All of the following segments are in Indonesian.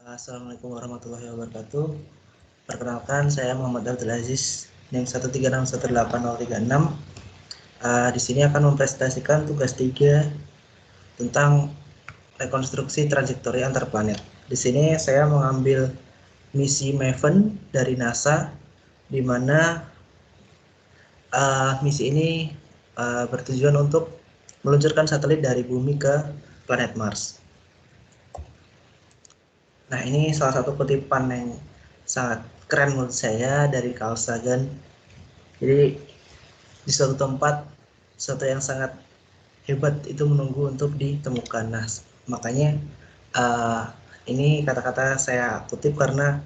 Assalamualaikum warahmatullahi wabarakatuh. Perkenalkan, saya Muhammad Abdul Aziz, NIM 136181036. Di sini akan mempresentasikan tugas 3 tentang rekonstruksi trajektori antar planet. Di sini saya mengambil misi Maven dari NASA, di mana misi ini bertujuan untuk meluncurkan satelit dari bumi ke planet Mars. Nah, ini salah satu kutipan yang sangat keren menurut saya dari Carl Sagan. Jadi di suatu tempat, sesuatu yang sangat hebat itu menunggu untuk ditemukan. Nah, makanya ini kata-kata saya kutip karena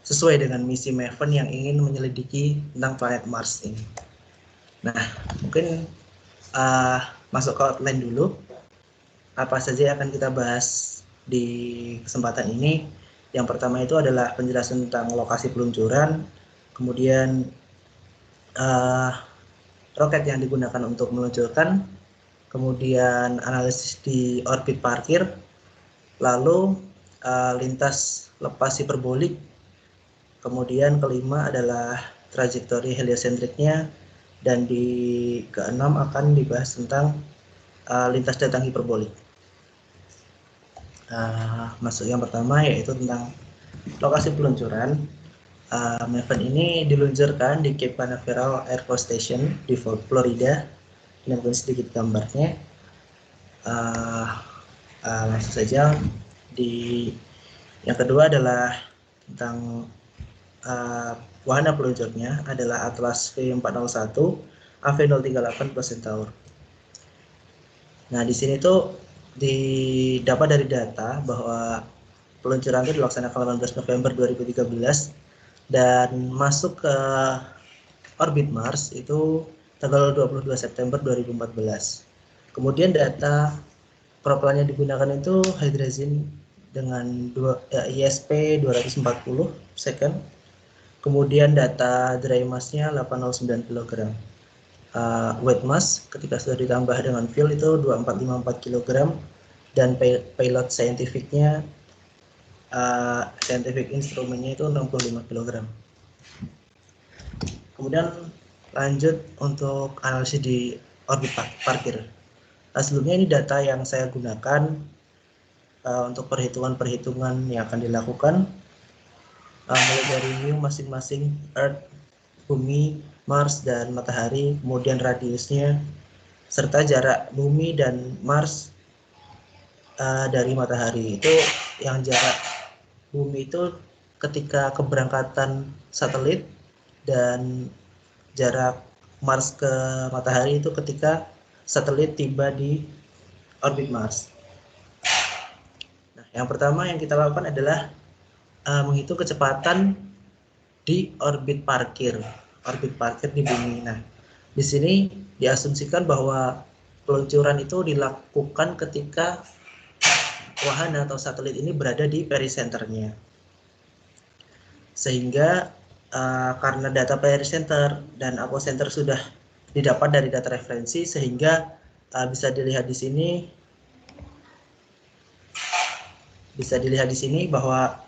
sesuai dengan misi Maven yang ingin menyelidiki tentang planet Mars ini. Nah, mungkin masuk ke outline dulu. Apa saja yang akan kita bahas di kesempatan ini? Yang pertama itu adalah penjelasan tentang lokasi peluncuran, kemudian roket yang digunakan untuk meluncurkan, kemudian analisis di orbit parkir, lalu lintas lepas hiperbolik, kemudian kelima adalah trajektori heliosentriknya, dan di keenam akan dibahas tentang lintas datang hiperbolik. Masuk yang pertama yaitu tentang lokasi peluncuran. Maven ini diluncurkan di Cape Canaveral Air Force Station di Florida. Ini mungkin sedikit gambarnya. Langsung saja. Yang kedua adalah tentang wahana peluncurnya adalah Atlas V401 AV038 Plus Centaur. Nah, di sini tuh didapat dari data bahwa peluncuran itu dilaksanakan 18 November 2013 dan masuk ke orbit Mars itu tanggal 22 September 2014. Kemudian data propelan yang digunakan itu hydrazine dengan ISP 240 second. Kemudian data dry mass-nya 809 kg. Wet mass ketika sudah ditambah dengan fuel itu 2454 kg, dan payload scientific-nya scientific instrumennya itu 65 kg. Kemudian lanjut untuk analisis di orbit parkir. Sebelumnya ini data yang saya gunakan untuk perhitungan-perhitungan yang akan dilakukan mulai dari mu masing-masing Earth, Bumi, Mars, dan Matahari, kemudian radiusnya, serta jarak Bumi dan Mars dari Matahari. Itu yang jarak Bumi itu ketika keberangkatan satelit, dan jarak Mars ke Matahari itu ketika satelit tiba di orbit Mars. Nah, yang pertama yang kita lakukan adalah menghitung kecepatan di orbit parkir di bumi. Nah, di sini diasumsikan bahwa peluncuran itu dilakukan ketika wahana atau satelit ini berada di pericenternya. Sehingga karena data pericenter dan apocenter sudah didapat dari data referensi, sehingga bisa dilihat di sini bahwa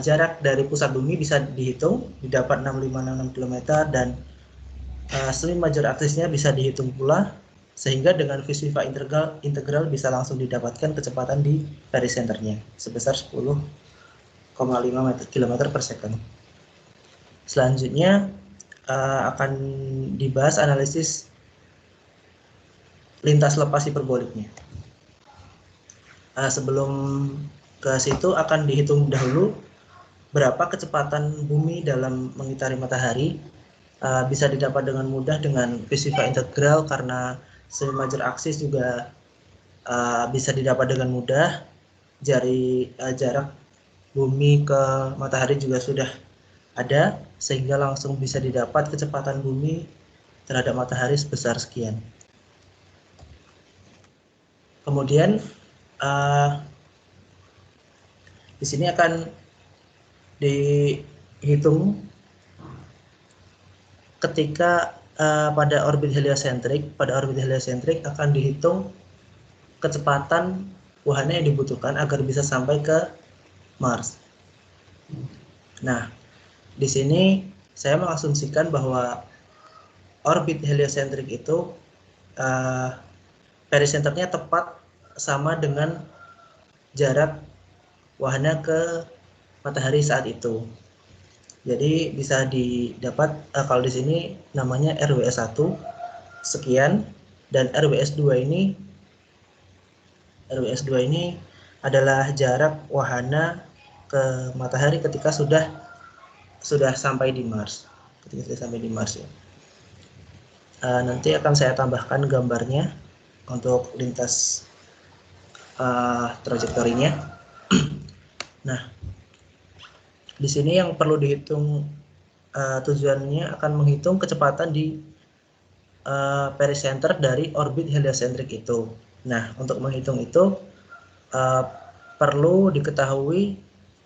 jarak dari pusat bumi bisa dihitung, didapat 6566 km, dan semi major aksisnya bisa dihitung pula, sehingga dengan VISVIVA integral bisa langsung didapatkan kecepatan di pericenternya sebesar 10,5 km per second. Selanjutnya akan dibahas analisis lintas lepas hiperboliknya. Sebelum ke situ akan dihitung dahulu berapa kecepatan bumi dalam mengitari matahari. Bisa didapat dengan mudah dengan VISVIVA integral karena semi major aksis juga bisa didapat dengan mudah. Jarak bumi ke matahari juga sudah ada, sehingga langsung bisa didapat kecepatan bumi terhadap matahari sebesar sekian. Kemudian di sini akan dihitung ketika pada orbit heliosentrik akan dihitung kecepatan wahana yang dibutuhkan agar bisa sampai ke Mars. Nah, di sini saya mengasumsikan bahwa orbit heliosentrik itu perisenternya tepat sama dengan jarak wahana ke matahari saat itu. Jadi bisa didapat kalau di sini namanya RWS1 sekian, dan RWS2 ini adalah jarak wahana ke matahari ketika sudah sampai di Mars. Ketika sudah sampai di Mars ya. Nanti akan saya tambahkan gambarnya untuk lintas trajektorinya. Nah, di sini yang perlu dihitung tujuannya akan menghitung kecepatan di pericenter dari orbit heliosentrik itu. Nah, untuk menghitung itu perlu diketahui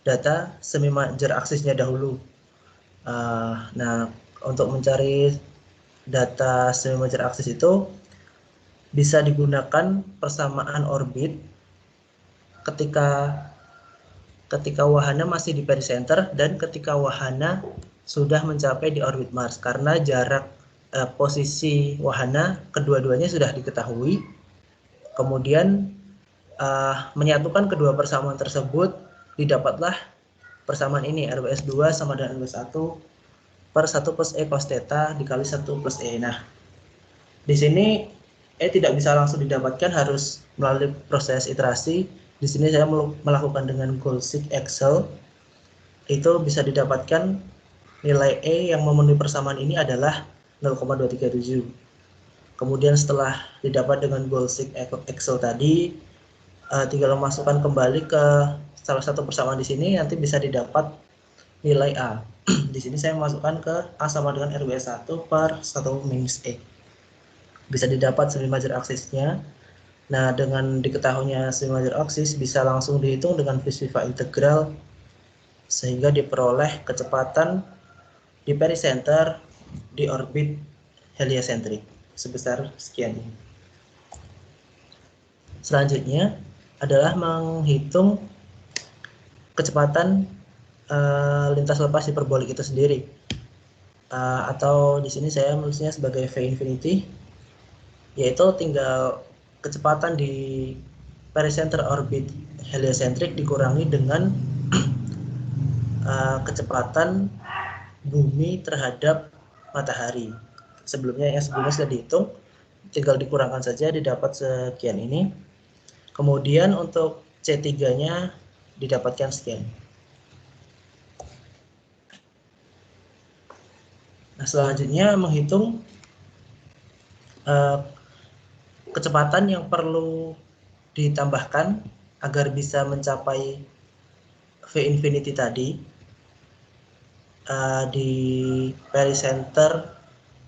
data semi major aksisnya dahulu. Nah, untuk mencari data semi major aksis itu bisa digunakan persamaan orbit ketika wahana masih di pericenter dan ketika wahana sudah mencapai di orbit Mars, karena jarak posisi wahana kedua-duanya sudah diketahui. Kemudian menyatukan kedua persamaan tersebut, didapatlah persamaan ini, RWS2 sama dengan RWS1 per 1 plus E cos theta dikali 1 plus E. Nah, di sini E tidak bisa langsung didapatkan, harus melalui proses iterasi. Di sini saya melakukan dengan Goldschmidt Excel. Itu bisa didapatkan nilai E yang memenuhi persamaan ini adalah 0,237. Kemudian setelah didapat dengan Goldschmidt Excel tadi, tinggal memasukkan kembali ke salah satu persamaan di sini, nanti bisa didapat nilai A. Di sini saya memasukkan ke A sama dengan RW1 per 1 minus E. Bisa didapat semi major aksisnya. Nah, dengan diketahuinya semi major aksis, bisa langsung dihitung dengan Vis-Viva integral, sehingga diperoleh kecepatan di pericenter di orbit heliosentrik sebesar sekian. Selanjutnya adalah menghitung kecepatan lintas lepas hiperbolik itu sendiri, atau di sini saya menulisnya sebagai V infinity, yaitu tinggal kecepatan di pericenter orbit heliosentrik dikurangi dengan kecepatan bumi terhadap matahari. Sebelumnya sudah dihitung, tinggal dikurangkan saja, didapat sekian ini. Kemudian untuk C3-nya didapatkan sekian. Nah, selanjutnya menghitung kecepatan yang perlu ditambahkan agar bisa mencapai V infinity tadi di pericenter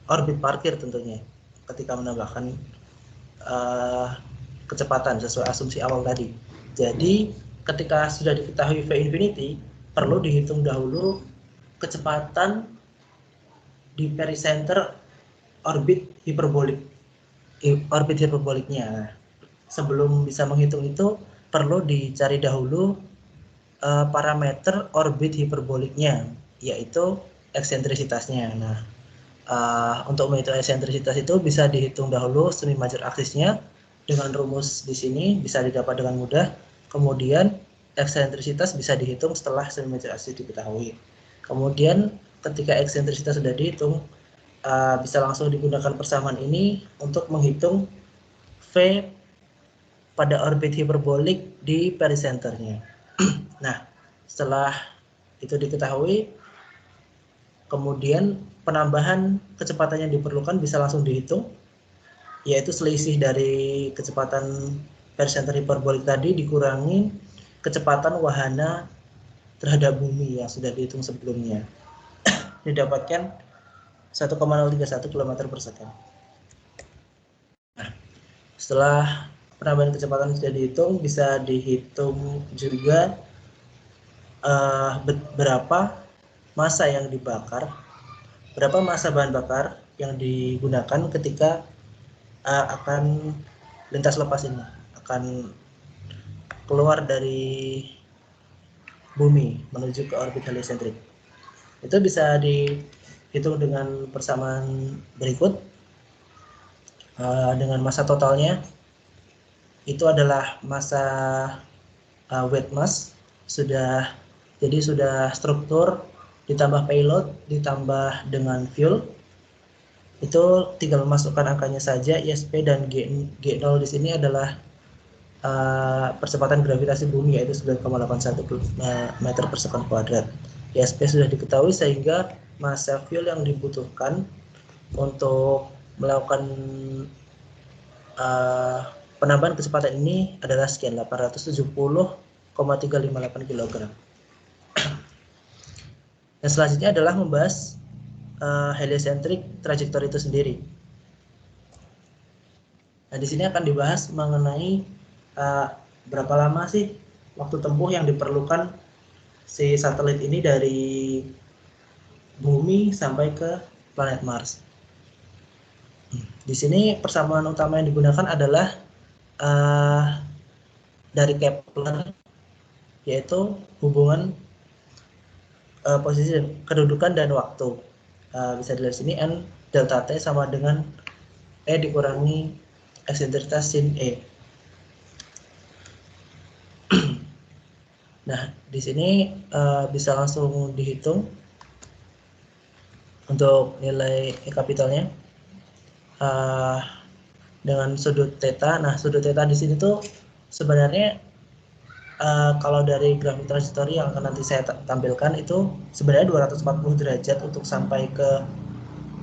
orbit parkir tentunya, ketika menambahkan kecepatan sesuai asumsi awal tadi. Jadi ketika sudah diketahui V infinity, perlu dihitung dahulu kecepatan di pericenter orbit hiperboliknya. Sebelum bisa menghitung itu, perlu dicari dahulu parameter orbit hiperboliknya, yaitu eksentrisitasnya. Nah, untuk menghitung eksentrisitas itu bisa dihitung dahulu semi major aksisnya dengan rumus di sini, bisa didapat dengan mudah. Kemudian eksentrisitas bisa dihitung setelah semi major aksis diketahui. Kemudian ketika eksentrisitas sudah dihitung, bisa langsung digunakan persamaan ini untuk menghitung V pada orbit hiperbolik di pericenternya. Nah, setelah itu diketahui, kemudian penambahan kecepatan yang diperlukan bisa langsung dihitung, yaitu selisih dari kecepatan pericenter hiperbolik tadi dikurangi kecepatan wahana terhadap bumi yang sudah dihitung sebelumnya. Didapatkan 1,031 km per second. Nah, setelah penambahan kecepatan sudah dihitung, bisa dihitung juga berapa massa yang dibakar, berapa massa bahan bakar yang digunakan ketika akan lintas lepas ini, akan keluar dari bumi menuju ke orbit heliosentrik. Itu bisa dihitung dengan persamaan berikut. Dengan masa totalnya itu adalah masa weight mass, jadi sudah struktur ditambah payload ditambah dengan fuel. Itu tinggal memasukkan angkanya saja. ISP dan G0 di sini adalah percepatan gravitasi bumi, yaitu 9,81 meter per sekon kuadrat. ISP sudah diketahui, sehingga massa fuel yang dibutuhkan untuk melakukan penambahan kecepatan ini adalah sekian, 870,358 kg. Yang selanjutnya adalah membahas heliocentric trajectory itu sendiri. Nah, di sini akan dibahas mengenai berapa lama sih waktu tempuh yang diperlukan si satelit ini dari bumi sampai ke planet Mars. Di sini persamaan utama yang digunakan adalah dari Kepler, yaitu hubungan posisi kedudukan dan waktu. Bisa dilihat sini N delta T sama dengan E dikurangi eksentrisitas sin E. Nah, di sini bisa langsung dihitung untuk nilai E kapitalnya dengan sudut theta. Nah, sudut theta di sini tuh sebenarnya kalau dari grafik trajektori yang akan nanti saya tampilkan itu sebenarnya 240 derajat untuk sampai ke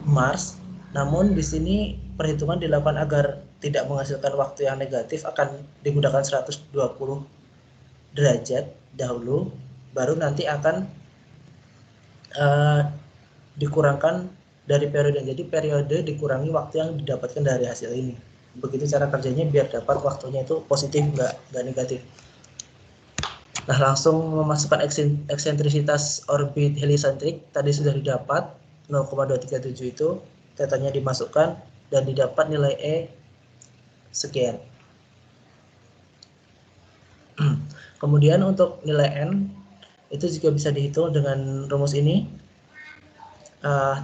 Mars. Namun di sini perhitungan dilakukan agar tidak menghasilkan waktu yang negatif, akan digunakan 120 derajat dahulu, baru nanti akan dikurangkan dari periode. Jadi periode dikurangi waktu yang didapatkan dari hasil ini. Begitu cara kerjanya biar dapat waktunya itu positif, nggak negatif. Nah, langsung memasukkan eksentrisitas orbit heliosentrik tadi sudah didapat 0,237 itu, tetanya dimasukkan dan didapat nilai E sekian. Kemudian untuk nilai N itu juga bisa dihitung dengan rumus ini.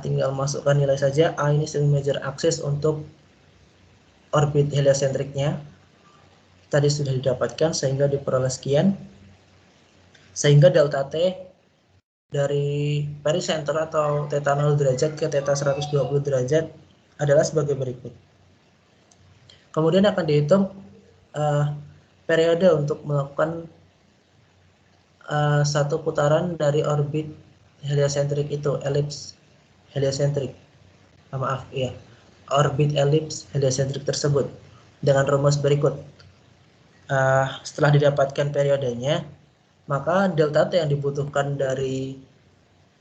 Tinggal masukkan nilai saja. A ini semi major axis untuk orbit heliosentriknya tadi sudah didapatkan, sehingga diperoleh sekian, sehingga delta T dari pericenter atau theta 0 derajat ke theta 120 derajat adalah sebagai berikut. Kemudian akan dihitung periode untuk melakukan satu putaran dari orbit heliosentrik itu, elips heliosentrik. Orbit elips heliosentrik tersebut dengan rumus berikut. Setelah didapatkan periodenya, maka delta T yang dibutuhkan dari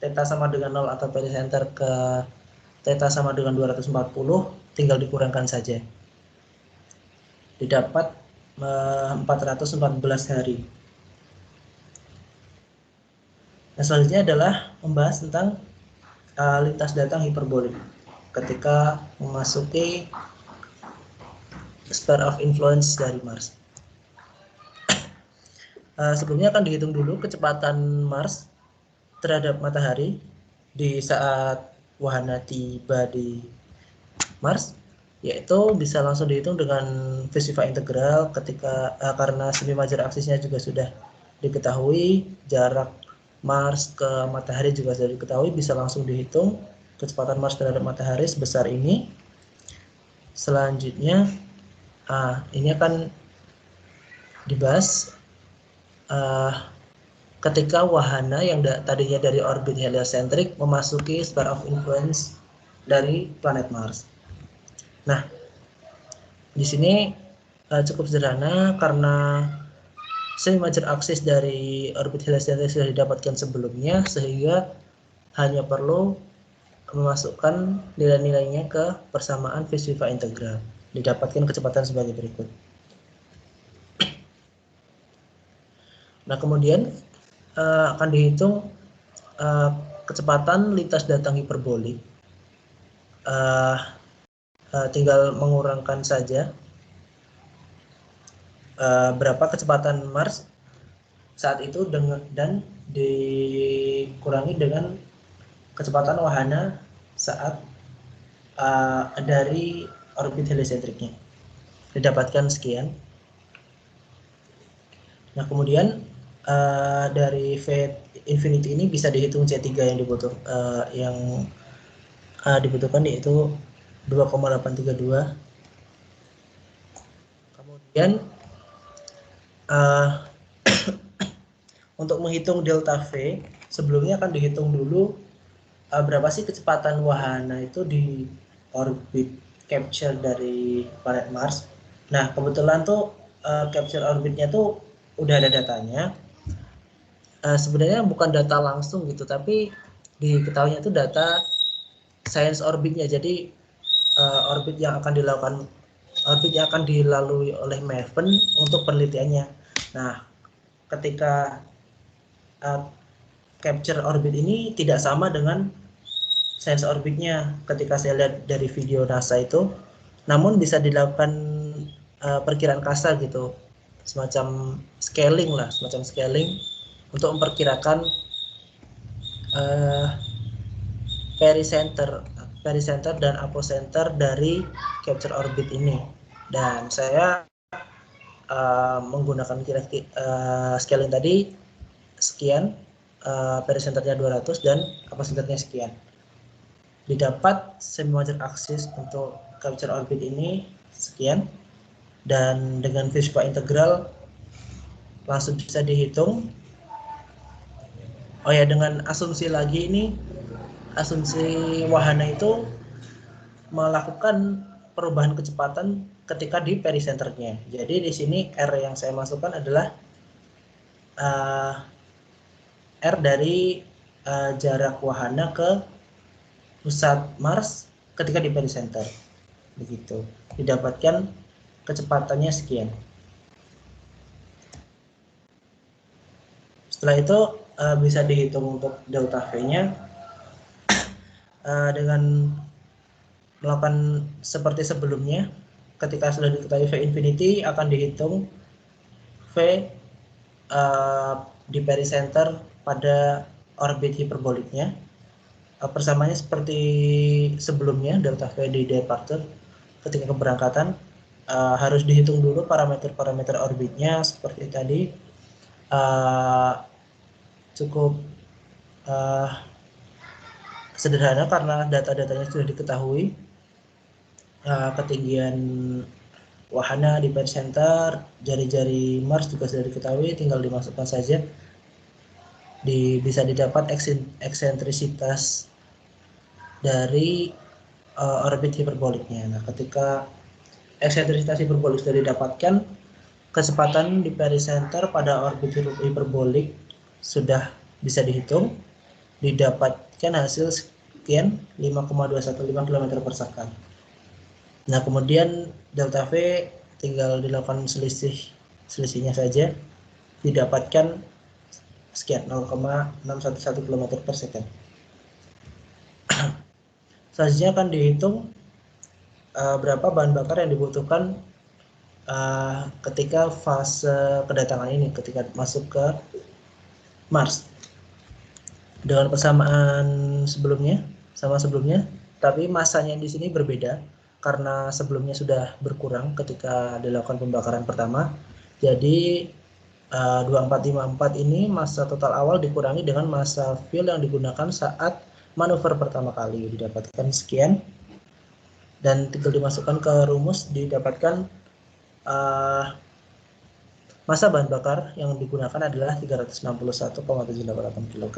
theta sama dengan 0 atau pericenter ke theta sama dengan 240 tinggal dikurangkan saja. Didapat 414 hari. Nah, selanjutnya adalah membahas tentang lintas datang hiperbolik ketika memasuki sphere of influence dari Mars. Sebelumnya akan dihitung dulu kecepatan Mars terhadap matahari di saat wahana tiba di Mars, yaitu bisa langsung dihitung dengan Vespa integral ketika karena semi major aksisnya juga sudah diketahui, jarak Mars ke matahari juga sudah diketahui, bisa langsung dihitung kecepatan Mars terhadap matahari sebesar ini. Selanjutnya ini akan dibahas ketika wahana yang tadinya dari orbit heliosentrik memasuki sphere of influence dari planet Mars. Nah, di sini cukup sederhana karena semi major axis dari orbit heliosentrik sudah didapatkan sebelumnya, sehingga hanya perlu memasukkan nilai-nilainya ke persamaan Vespa integral. Didapatkan kecepatan sebagai berikut. Nah, kemudian akan dihitung kecepatan lintas datang hiperbolik. Tinggal mengurangkan saja berapa kecepatan Mars saat itu dan dikurangi dengan kecepatan wahana saat dari orbit heliosentriknya. Didapatkan sekian. Nah, kemudian dari V infinity ini bisa dihitung C3 yang dibutuhkan, yaitu 2,832. Kemudian untuk menghitung delta V, sebelumnya akan dihitung dulu berapa sih kecepatan wahana itu di orbit capture dari planet Mars. Nah, kebetulan tuh capture orbitnya tuh udah ada datanya. Sebenarnya bukan data langsung gitu, tapi diketahuinya itu data science orbitnya. Jadi orbit yang akan dilalui oleh Maven untuk penelitiannya. Nah, ketika capture orbit ini tidak sama dengan science orbitnya ketika saya lihat dari video NASA itu, namun bisa dilakukan perkiraan kasar gitu, semacam scaling untuk memperkirakan pericenter dan apocenter dari capture orbit ini. Dan saya menggunakan scaling tadi sekian, pericenternya 200 dan apocenternya sekian. Didapat semi-major axis untuk capture orbit ini sekian, dan dengan V-square integral langsung bisa dihitung. Oh ya, dengan asumsi lagi ini, asumsi wahana itu melakukan perubahan kecepatan ketika di pericenternya. Jadi di sini R yang saya masukkan adalah R dari jarak wahana ke pusat Mars ketika di pericenter. Begitu. Didapatkan kecepatannya sekian. Setelah itu bisa dihitung untuk delta V-nya dengan melakukan seperti sebelumnya. Ketika sudah diketahui V infinity, akan dihitung V di pericenter pada orbit hiperboliknya. Persamaannya seperti sebelumnya, delta V di departure. Ketika keberangkatan harus dihitung dulu parameter-parameter orbitnya seperti tadi. Cukup sederhana karena data-datanya sudah diketahui. Ketinggian wahana di pericenter, jari-jari Mars juga sudah diketahui, tinggal dimasukkan saja. Bisa didapat eksentrisitas dari orbit hiperboliknya. Nah, ketika eksentrisitas hiperbolik sudah didapatkan, kecepatan di pericenter pada orbit hiperbolik sudah bisa dihitung, didapatkan hasil sekian 5,215 km per second. Nah, kemudian delta V tinggal dilakukan selisihnya saja, didapatkan sekian 0,611 km per second. Selanjutnya akan dihitung berapa bahan bakar yang dibutuhkan ketika fase kedatangan ini, ketika masuk ke Mars. Dengan persamaan sama sebelumnya, tapi masanya di sini berbeda karena sebelumnya sudah berkurang ketika dilakukan pembakaran pertama. Jadi 2454 ini masa total awal dikurangi dengan masa fuel yang digunakan saat manuver pertama kali, didapatkan sekian, dan tinggal dimasukkan ke rumus, didapatkan masa bahan bakar yang digunakan adalah 361,788 kg.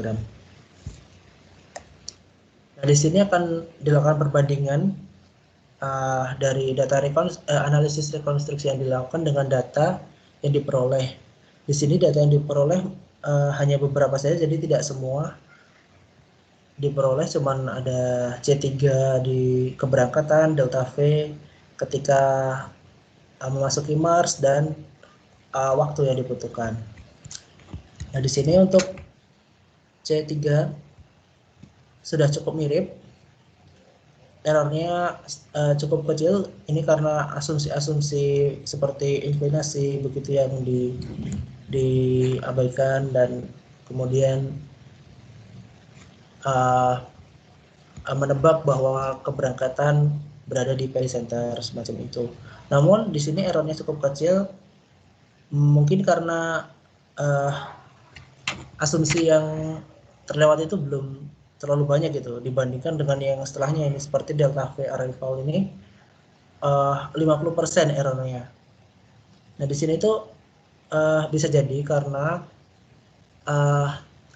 Nah, di sini akan dilakukan perbandingan dari data analisis rekonstruksi yang dilakukan dengan data yang diperoleh. Di sini data yang diperoleh hanya beberapa saja, jadi tidak semua diperoleh, cuman ada C3 di keberangkatan, delta V ketika memasuki Mars, dan waktu yang dibutuhkan. Nah, di sini untuk C3 sudah cukup mirip. errornya cukup kecil. Ini karena asumsi-asumsi seperti inklinasi begitu yang diabaikan, dan kemudian menebak bahwa keberangkatan berada di pericenter semacam itu. Namun di sini errornya cukup kecil, mungkin karena asumsi yang terlewat itu belum terlalu banyak gitu dibandingkan dengan yang setelahnya ini, seperti delta V arrival ini 50% errornya. Nah di sini tuh bisa jadi karena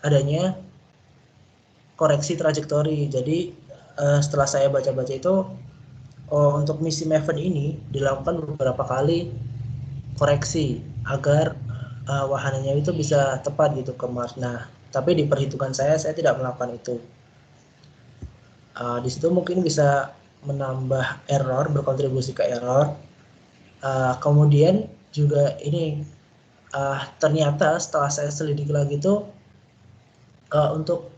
adanya koreksi trajektori. Jadi setelah saya baca-baca itu untuk misi Maven ini dilakukan beberapa kali koreksi agar wahananya itu bisa tepat gitu ke Mars. Nah, tapi di perhitungan saya tidak melakukan itu. Di situ mungkin bisa menambah error, berkontribusi ke error. Kemudian juga ini ternyata setelah saya selidiki lagi itu untuk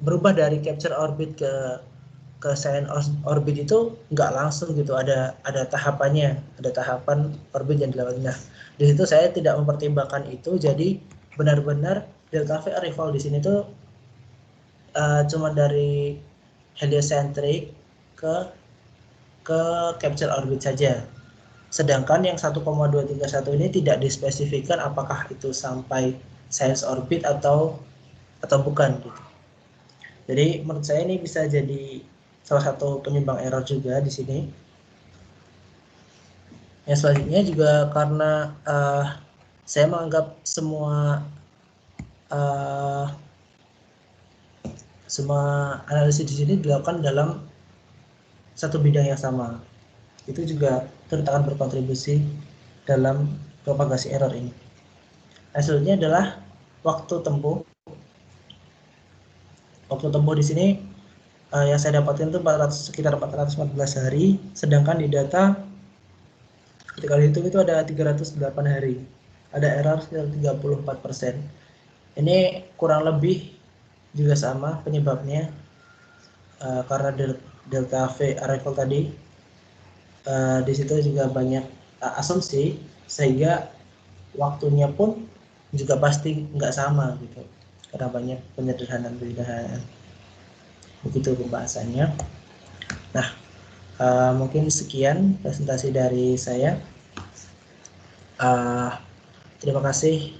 berubah dari capture orbit ke silent orbit itu nggak langsung gitu, ada tahapannya, ada tahapan orbit yang dilewati. Nah, di situ saya tidak mempertimbangkan itu, jadi benar-benar delta V arrival di sini tuh cuma dari heliocentric ke capture orbit saja. Sedangkan yang 1,231 ini tidak dispesifikan apakah itu sampai silent orbit atau bukan gitu. Jadi menurut saya ini bisa jadi salah satu penyumbang error juga di sini. Yang selanjutnya juga karena saya menganggap semua analisis di sini dilakukan dalam satu bidang yang sama. Itu juga turut akan berkontribusi dalam propagasi error ini. Hasilnya adalah waktu tempuh. Waktu tempuh di sini yang saya dapatkan itu sekitar 414 hari, sedangkan di data ketika dihitung itu ada 308 hari. Ada error sekitar 34%. Ini kurang lebih juga sama penyebabnya karena delta V arrival tadi. Di situ juga banyak asumsi, sehingga waktunya pun juga pasti nggak sama gitu, karena banyak penyederhanaan. Begitu pembahasannya. Nah, mungkin sekian presentasi dari saya. Terima kasih